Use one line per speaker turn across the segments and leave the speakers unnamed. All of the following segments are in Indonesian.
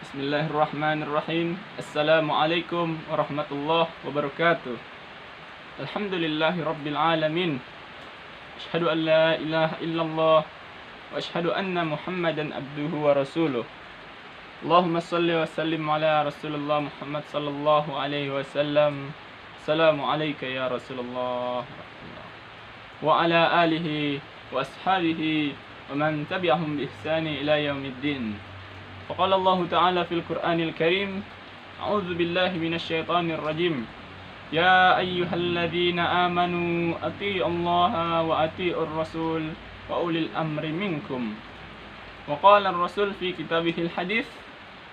Bismillahirrahmanirrahim. Assalamualaikum warahmatullahi wabarakatuh. Alhamdulillahi rabbil alamin. Asyhadu an la ilaha illallah wa asyhadu anna Muhammadan abduhu wa rasuluh. Allahumma salli wa sallim ala Rasulullah Muhammad sallallahu alaihi wasallam. Assalamu alayka ya Rasulullah wa ala alihi wa ashabihi wa man tabi'ahum bi ihsani ila yaumiddin. وقال الله تعالى في القرآن الكريم أعوذ بالله من الشيطان الرجيم يا أيها الذين آمنوا أطيعوا الله وأطيعوا الرسول وأولي الأمر منكم وقال الرسول في كتابه الحديث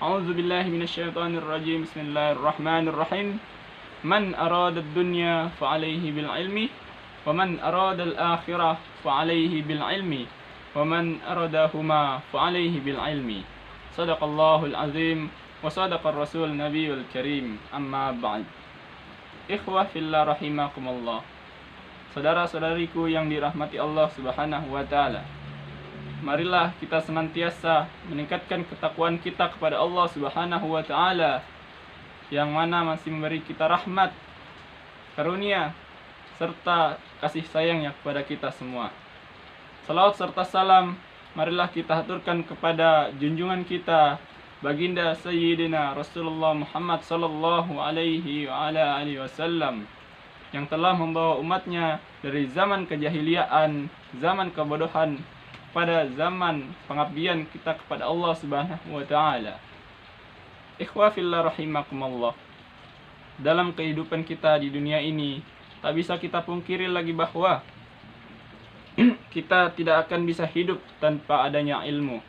أعوذ بالله من الشيطان الرجيم بسم الله الرحمن الرحيم من أراد الدنيا فعليه بالعلم ومن أراد الآخرة فعليه بالعلم ومن أرادهما فعليه بالعلم Sadaqallahul azim wa sadaqar rasul nabiyul karim. Amma ba'd. Ikhwah fillah rahimakumullah. Saudara-saudariku yang dirahmati Allah Subhanahu wa taala. Marilah kita senantiasa meningkatkan ketakwaan kita kepada Allah Subhanahu wa taala yang mana masih memberi kita rahmat, karunia serta kasih sayangnya kepada kita semua. Salawat serta salam marilah kita haturkan kepada junjungan kita baginda Sayyidina Rasulullah Muhammad sallallahu alaihi wa ala alihi wasallam yang telah membawa umatnya dari zaman kejahiliaan, zaman kebodohan pada zaman pengabdian kita kepada Allah Subhanahu wa taala. Ikhwah fillah rahimakumullah. Dalam kehidupan kita di dunia ini tak bisa kita pungkiri lagi bahwa kita tidak akan bisa hidup tanpa adanya ilmu.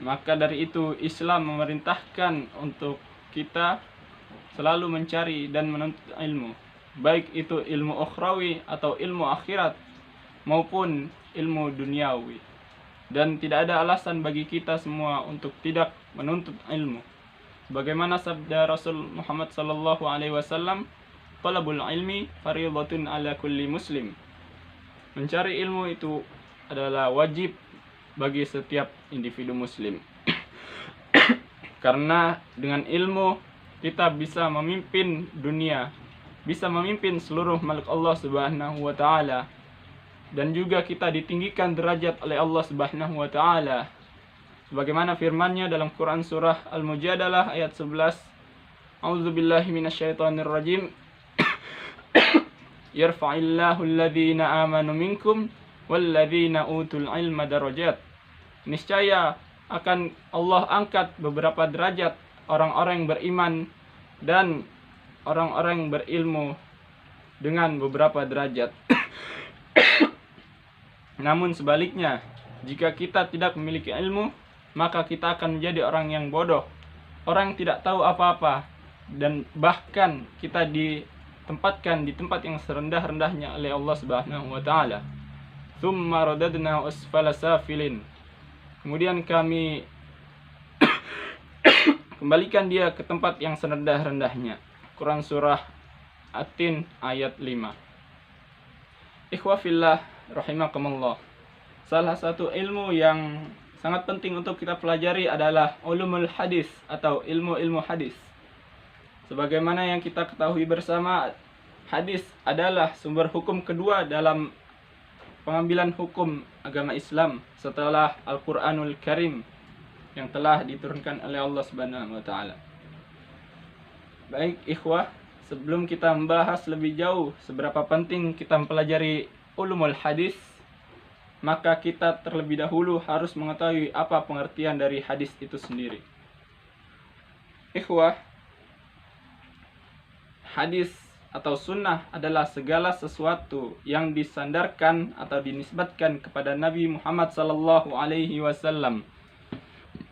Maka dari itu Islam memerintahkan untuk kita selalu mencari dan menuntut ilmu, baik itu ilmu ukhrawi atau ilmu akhirat maupun ilmu duniawi. Dan tidak ada alasan bagi kita semua untuk tidak menuntut ilmu. Bagaimana sabda Rasul Muhammad sallallahu alaihi wasallam, "Talabul ilmi fardhatun ala kulli muslim." Mencari ilmu itu adalah wajib bagi setiap individu muslim. Karena dengan ilmu kita bisa memimpin dunia, bisa memimpin seluruh makhluk Allah Subhanahu wa taala, dan juga kita ditinggikan derajat oleh Allah Subhanahu wa taala. Sebagaimana firman-Nya dalam Quran surah Al-Mujadalah ayat 11, A'udzubillahi minasyaitonirrajim. Yarfa'illahu alladhina amanu minkum walladhina utul ilma darajat. Niscaya akan Allah angkat beberapa derajat orang-orang yang beriman dan orang-orang yang berilmu dengan beberapa derajat. Namun sebaliknya, jika kita tidak memiliki ilmu, maka kita akan menjadi orang yang bodoh, orang yang tidak tahu apa-apa, dan bahkan kita ditempatkan di tempat yang serendah-rendahnya oleh Allah Subhanahu wa taala. Tsumma radadna asfala safilin. Kemudian kami kembalikan dia ke tempat yang serendah-rendahnya. Quran surah At-Tin ayat 5. Ikhwah fillah rahimakumullah. Salah satu ilmu yang sangat penting untuk kita pelajari adalah ulumul hadis atau ilmu-ilmu hadis. Sebagaimana yang kita ketahui bersama, hadis adalah sumber hukum kedua dalam pengambilan hukum agama Islam setelah Al-Quranul Karim yang telah diturunkan oleh Allah Subhanahu wa taala. Baik ikhwah, sebelum kita membahas lebih jauh seberapa penting kita mempelajari ulumul hadis, maka kita terlebih dahulu harus mengetahui apa pengertian dari hadis itu sendiri. Ikhwah, hadis atau sunnah adalah segala sesuatu yang disandarkan atau dinisbatkan kepada Nabi Muhammad sallallahu alaihi wasallam,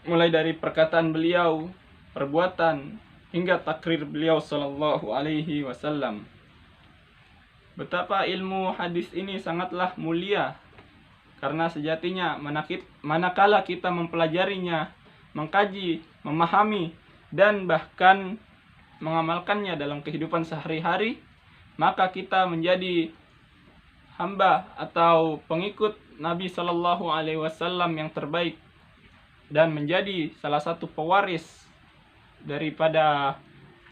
mulai dari perkataan beliau, perbuatan, hingga takrir beliau sallallahu alaihi wasallam. Betapa ilmu hadis ini sangatlah mulia, karena sejatinya manakala kita mempelajarinya, mengkaji, memahami, dan bahkan mengamalkannya dalam kehidupan sehari-hari, maka kita menjadi hamba atau pengikut Nabi Shallallahu Alaihi Wasallam yang terbaik, dan menjadi salah satu pewaris daripada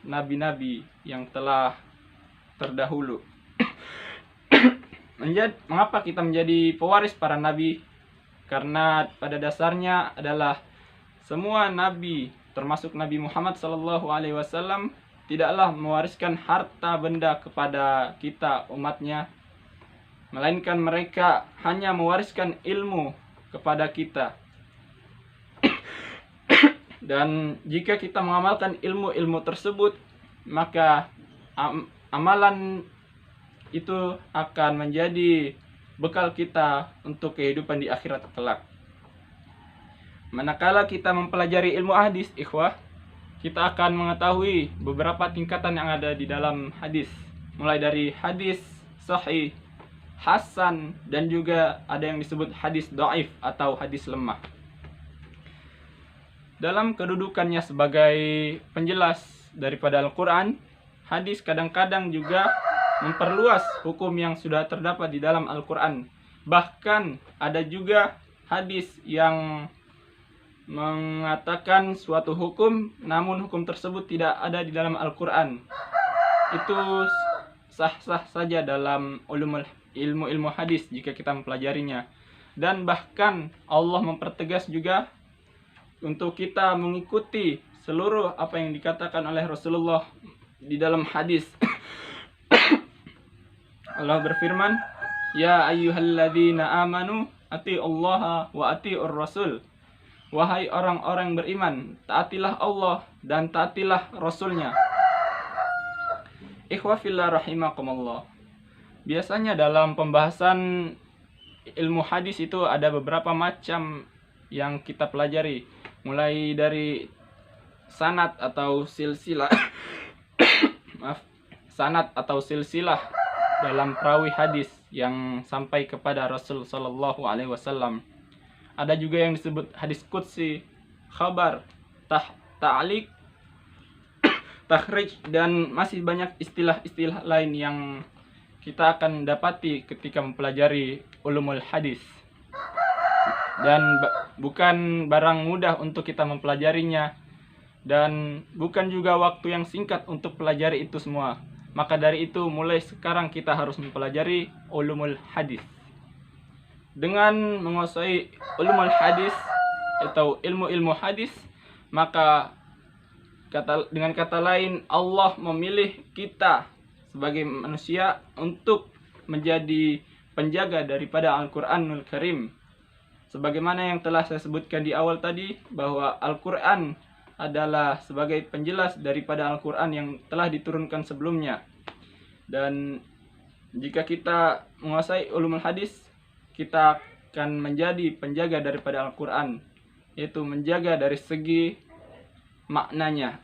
nabi-nabi yang telah terdahulu. Mengapa kita menjadi pewaris para nabi? Karena pada dasarnya adalah semua nabi, termasuk Nabi Muhammad SAW, tidaklah mewariskan harta benda kepada kita umatnya, melainkan mereka hanya mewariskan ilmu kepada kita. Dan jika kita mengamalkan ilmu-ilmu tersebut, maka amalan itu akan menjadi bekal kita untuk kehidupan di akhirat kelak. Manakala kita mempelajari ilmu hadis, ikhwah, kita akan mengetahui beberapa tingkatan yang ada di dalam hadis. Mulai dari hadis sahih, hasan, dan juga ada yang disebut hadis dhaif atau hadis lemah. Dalam kedudukannya sebagai penjelas daripada Al-Quran, hadis kadang-kadang juga memperluas hukum yang sudah terdapat di dalam Al-Quran. Bahkan ada juga hadis yang mengatakan suatu hukum, namun hukum tersebut tidak ada di dalam Al-Quran. Itu sah-sah saja dalam ilmu hadis jika kita mempelajarinya. Dan bahkan Allah mempertegas juga untuk kita mengikuti seluruh apa yang dikatakan oleh Rasulullah di dalam hadis. Allah berfirman, "Ya ayyuhalladzina amanu atiullaha wa atiur rasul." Wahai orang-orang beriman, taatilah Allah dan taatilah Rasulnya. Ikhwah fillah rahimakumullah. Biasanya dalam pembahasan ilmu hadis itu ada beberapa macam yang kita pelajari, mulai dari sanad atau silsilah sanad atau silsilah dalam perawi hadis yang sampai kepada Rasul sallallahu alaihi wasallam. Ada juga yang disebut hadis qudsi, khabar, ta'liq, takhrij, dan masih banyak istilah-istilah lain yang kita akan dapati ketika mempelajari ulumul hadis. Dan bukan barang mudah untuk kita mempelajarinya, dan bukan juga waktu yang singkat untuk pelajari itu semua. Maka dari itu mulai sekarang kita harus mempelajari ulumul hadis. Dengan menguasai ulumul hadis atau ilmu-ilmu hadis, maka dengan kata lain Allah memilih kita sebagai manusia untuk menjadi penjaga daripada Al-Quranul Karim. Sebagaimana yang telah saya sebutkan di awal tadi, bahwa Al-Quran adalah sebagai penjelas daripada Al-Quran yang telah diturunkan sebelumnya. Dan jika kita menguasai ulumul hadis, kita akan menjadi penjaga daripada Al-Quran, yaitu menjaga dari segi maknanya.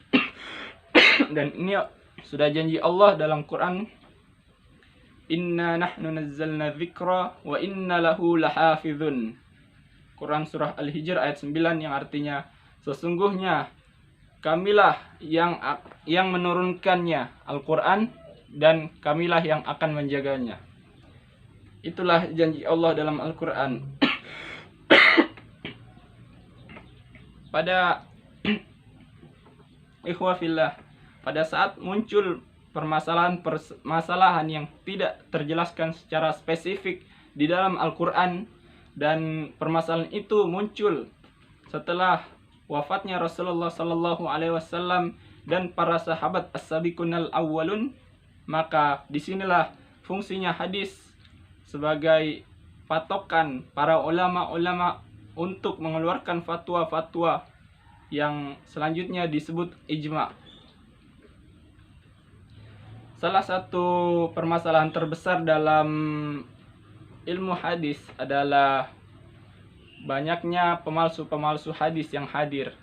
Dan ini sudah janji Allah dalam Quran, "Inna nahnu nazzalna dzikra wa inna lahu lahafizun." Quran surah Al-Hijr ayat 9, yang artinya sesungguhnya kamilah yang menurunkannya Al-Quran dan kamilah yang akan menjaganya. Itulah janji Allah dalam Al-Quran. Pada ikhwah fillah, pada saat muncul permasalahan yang tidak terjelaskan secara spesifik di dalam Al-Quran, dan permasalahan itu muncul setelah wafatnya Rasulullah sallallahu alaihi wasallam dan para sahabat as-sabiqunal awwalun, maka disinilah fungsinya hadis sebagai patokan para ulama-ulama untuk mengeluarkan fatwa-fatwa yang selanjutnya disebut ijma. Salah satu permasalahan terbesar dalam ilmu hadis adalah banyaknya pemalsu-pemalsu hadis yang hadir.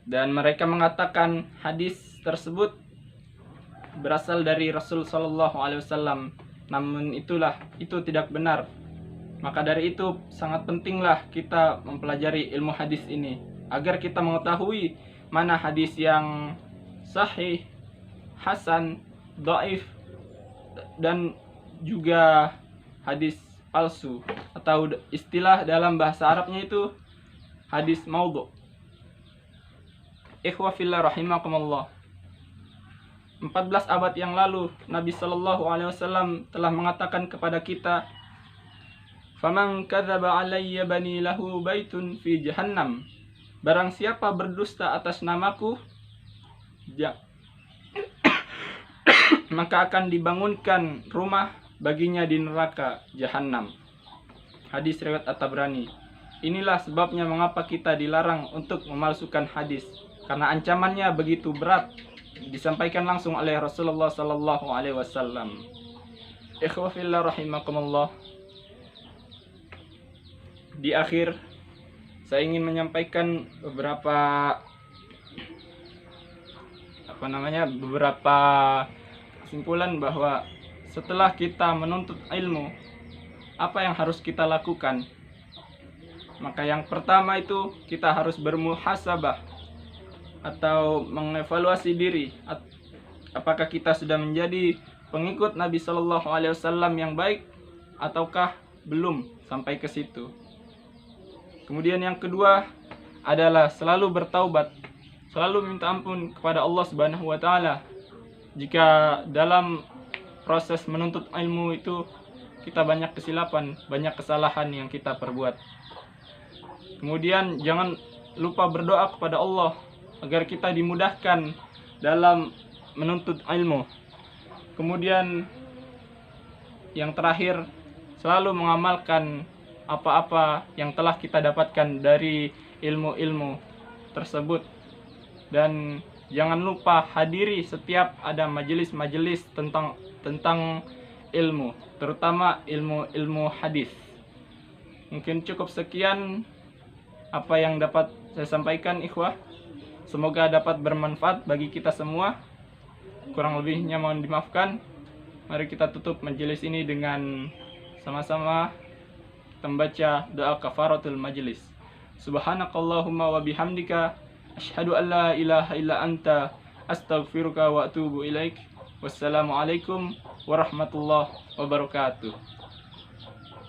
Dan mereka mengatakan hadis tersebut berasal dari Rasul sallallahu alaihi wasallam. Namun itu tidak benar. Maka dari itu sangat pentinglah kita mempelajari ilmu hadis ini agar kita mengetahui mana hadis yang sahih, hasan, dhaif, dan juga hadis palsu, atau istilah dalam bahasa Arabnya itu hadis maudhu. Ikhwah fillah rahimakumullah. 14 abad yang lalu Nabi Shallallahu Alaihi Wasallam telah mengatakan kepada kita, "Faman kadzaba alayya bani lahu baitun fi jahannam." Barang siapa berdusta atas namaku, maka akan dibangunkan rumah baginya di neraka Jahannam. Hadis riwayat At-Tabrani. Inilah sebabnya mengapa kita dilarang untuk memalsukan hadis, karena ancamannya begitu berat, disampaikan langsung oleh Rasulullah sallallahu alaihi wasallam. Ikhwah fillah rahimakumullah. Di akhir saya ingin menyampaikan beberapa kesimpulan bahwa setelah kita menuntut ilmu, apa yang harus kita lakukan? Maka yang pertama itu kita harus bermuhasabah atau mengevaluasi diri. Apakah kita sudah menjadi pengikut Nabi Shallallahu Alaihi Wasallam yang baik ataukah belum sampai ke situ. Kemudian yang kedua adalah selalu bertaubat, selalu minta ampun kepada Allah Subhanahu wa taala jika dalam proses menuntut ilmu itu kita banyak kesilapan, banyak kesalahan yang kita perbuat. Kemudian jangan lupa berdoa kepada Allah agar kita dimudahkan dalam menuntut ilmu. Kemudian yang terakhir, selalu mengamalkan apa-apa yang telah kita dapatkan dari ilmu-ilmu tersebut, dan jangan lupa hadiri setiap ada majelis-majelis tentang ilmu, terutama ilmu hadis. Mungkin cukup sekian apa yang dapat saya sampaikan, ikhwah. Semoga dapat bermanfaat bagi kita semua. Kurang lebihnya mohon dimaafkan. Mari kita tutup majelis ini dengan sama-sama membaca doa kafaratul majlis. Subhanakallahumma wa bihamdika asyhadu an la ilaha illa anta astaghfiruka wa atubu ilaik. Wassalamualaikum warahmatullahi wabarakatuh.